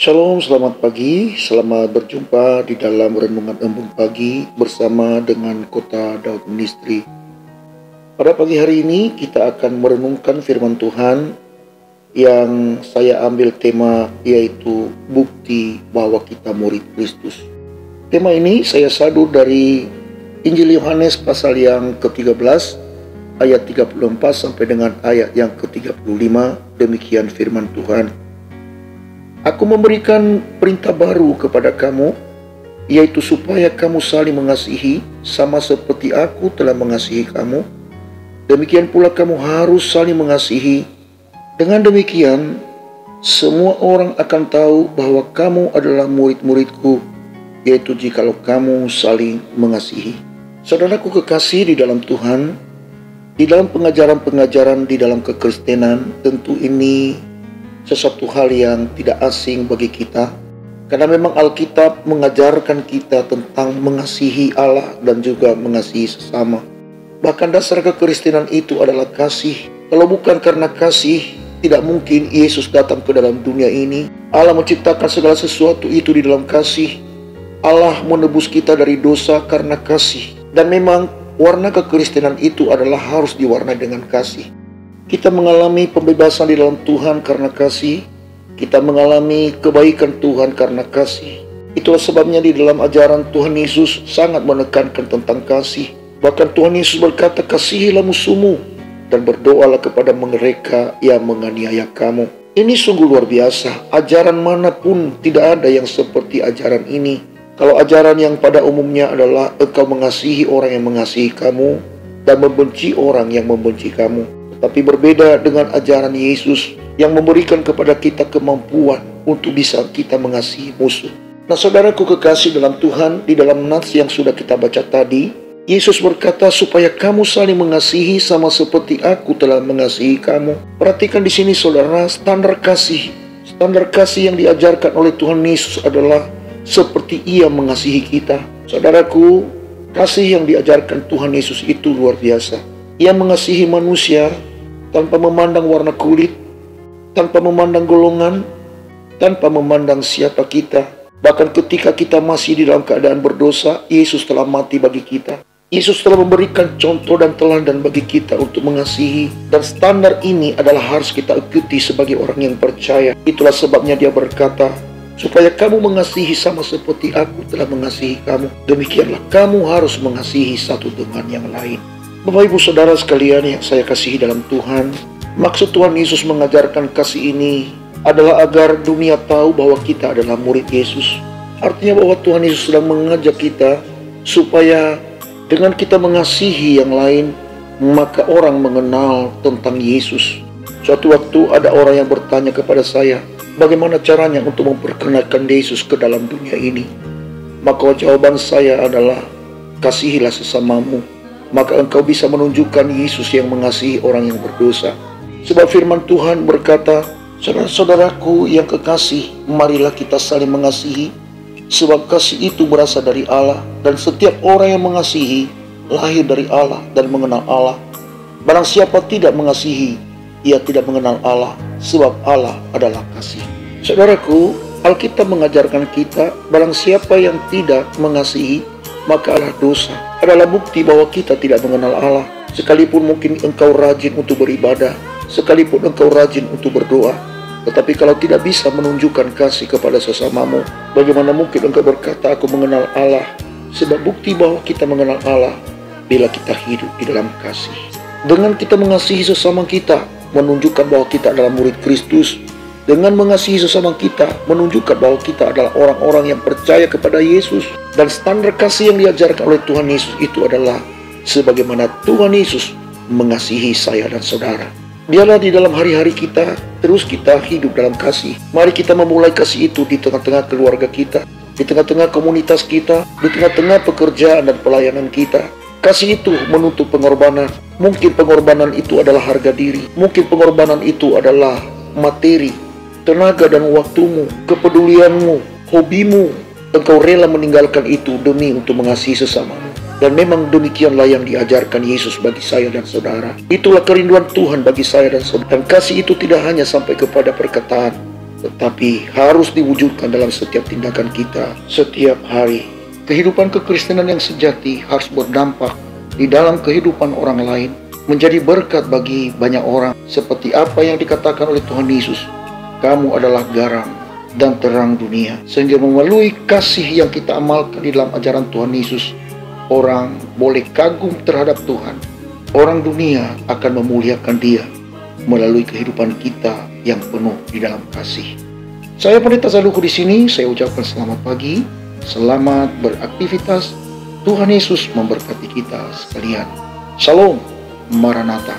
Shalom, selamat pagi. Selamat berjumpa di dalam renungan embun pagi bersama dengan Kota Daud Ministry. Pada pagi hari ini kita akan merenungkan firman Tuhan yang saya ambil tema yaitu bukti bahwa kita murid Kristus. Tema ini saya sadur dari Injil Yohanes pasal yang ke-13 ayat 34 sampai dengan ayat yang ke-35. Demikian firman Tuhan. Aku memberikan perintah baru kepada kamu, yaitu supaya kamu saling mengasihi, sama seperti aku telah mengasihi kamu. Demikian pula kamu harus saling mengasihi. Dengan demikian, semua orang akan tahu bahwa kamu adalah murid-muridku, yaitu jikalau kamu saling mengasihi. Saudaraku kekasih di dalam Tuhan, di dalam pengajaran-pengajaran di dalam kekristenan, tentu ini sesuatu hal yang tidak asing bagi kita, karena memang Alkitab mengajarkan kita tentang mengasihi Allah dan juga mengasihi sesama. Bahkan dasar kekristenan itu adalah kasih. Kalau bukan karena kasih, tidak mungkin Yesus datang ke dalam dunia ini. Allah menciptakan segala sesuatu itu di dalam kasih. Allah menebus kita dari dosa karena kasih. Dan memang warna kekristenan itu adalah harus diwarnai dengan kasih. Kita mengalami pembebasan di dalam Tuhan karena kasih. Kita mengalami kebaikan Tuhan karena kasih. Itulah sebabnya di dalam ajaran Tuhan Yesus sangat menekankan tentang kasih. Bahkan Tuhan Yesus berkata, kasihilah musuhmu dan berdoalah kepada mereka yang menganiaya kamu. Ini sungguh luar biasa. Ajaran manapun tidak ada yang seperti ajaran ini. Kalau ajaran yang pada umumnya adalah engkau mengasihi orang yang mengasihi kamu dan membenci orang yang membenci kamu. Tapi berbeda dengan ajaran Yesus yang memberikan kepada kita kemampuan untuk bisa kita mengasihi musuh. Nah, saudaraku kekasih dalam Tuhan, di dalam nats yang sudah kita baca tadi, Yesus berkata supaya kamu saling mengasihi sama seperti aku telah mengasihi kamu. Perhatikan di sini saudara, standar kasih yang diajarkan oleh Tuhan Yesus adalah seperti Ia mengasihi kita. Saudaraku, kasih yang diajarkan Tuhan Yesus itu luar biasa. Ia mengasihi manusia tanpa memandang warna kulit, tanpa memandang golongan, tanpa memandang siapa kita. Bahkan ketika kita masih di dalam keadaan berdosa, Yesus telah mati bagi kita. Yesus telah memberikan contoh dan teladan bagi kita untuk mengasihi. Dan standar ini adalah harus kita ikuti sebagai orang yang percaya. Itulah sebabnya Dia berkata, supaya kamu mengasihi sama seperti aku telah mengasihi kamu. Demikianlah kamu harus mengasihi satu dengan yang lain. Bapak Ibu Saudara sekalian yang saya kasihi dalam Tuhan, maksud Tuhan Yesus mengajarkan kasih ini adalah agar dunia tahu bahwa kita adalah murid Yesus. Artinya bahwa Tuhan Yesus sedang mengajak kita supaya dengan kita mengasihi yang lain, maka orang mengenal tentang Yesus. Suatu waktu ada orang yang bertanya kepada saya, bagaimana caranya untuk memperkenalkan Yesus ke dalam dunia ini? Maka jawaban saya adalah, kasihilah sesamamu. Maka engkau bisa menunjukkan Yesus yang mengasihi orang yang berdosa. Sebab firman Tuhan berkata, saudara-saudaraku yang kekasih, marilah kita saling mengasihi. Sebab kasih itu berasal dari Allah, dan setiap orang yang mengasihi lahir dari Allah dan mengenal Allah. Barang siapa tidak mengasihi, ia tidak mengenal Allah, sebab Allah adalah kasih. Saudaraku, Alkitab mengajarkan kita, barang siapa yang tidak mengasihi, maka adalah dosa. Adalah bukti bahwa kita tidak mengenal Allah. Sekalipun mungkin engkau rajin untuk beribadah, sekalipun engkau rajin untuk berdoa, tetapi kalau tidak bisa menunjukkan kasih kepada sesamamu, bagaimana mungkin engkau berkata aku mengenal Allah? Sebab bukti bahwa kita mengenal Allah bila kita hidup di dalam kasih. Dengan kita mengasihi sesama kita, menunjukkan bahwa kita adalah murid Kristus. Dengan mengasihi sesama kita, menunjukkan bahwa kita adalah orang-orang yang percaya kepada Yesus. Dan standar kasih yang diajarkan oleh Tuhan Yesus itu adalah sebagaimana Tuhan Yesus mengasihi saya dan saudara. Biarlah di dalam hari-hari kita, terus kita hidup dalam kasih. Mari kita memulai kasih itu di tengah-tengah keluarga kita, di tengah-tengah komunitas kita, di tengah-tengah pekerjaan dan pelayanan kita. Kasih itu menuntut pengorbanan. Mungkin pengorbanan itu adalah harga diri. Mungkin pengorbanan itu adalah materi, tenaga dan waktumu, kepedulianmu, hobimu. Engkau rela meninggalkan itu demi untuk mengasihi sesamamu. Dan memang demikianlah yang diajarkan Yesus bagi saya dan saudara. Itulah kerinduan Tuhan bagi saya dan saudara. Dan kasih itu tidak hanya sampai kepada perkataan, tetapi harus diwujudkan dalam setiap tindakan kita setiap hari. Kehidupan kekristenan yang sejati harus berdampak di dalam kehidupan orang lain, menjadi berkat bagi banyak orang, seperti apa yang dikatakan oleh Tuhan Yesus, kamu adalah garam dan terang dunia. Sehingga melalui kasih yang kita amalkan di dalam ajaran Tuhan Yesus, orang boleh kagum terhadap Tuhan. Orang dunia akan memuliakan Dia melalui kehidupan kita yang penuh di dalam kasih. Saya Pendeta Zaluku di sini, saya ucapkan selamat pagi, selamat beraktivitas. Tuhan Yesus memberkati kita sekalian. Shalom, Maranatha.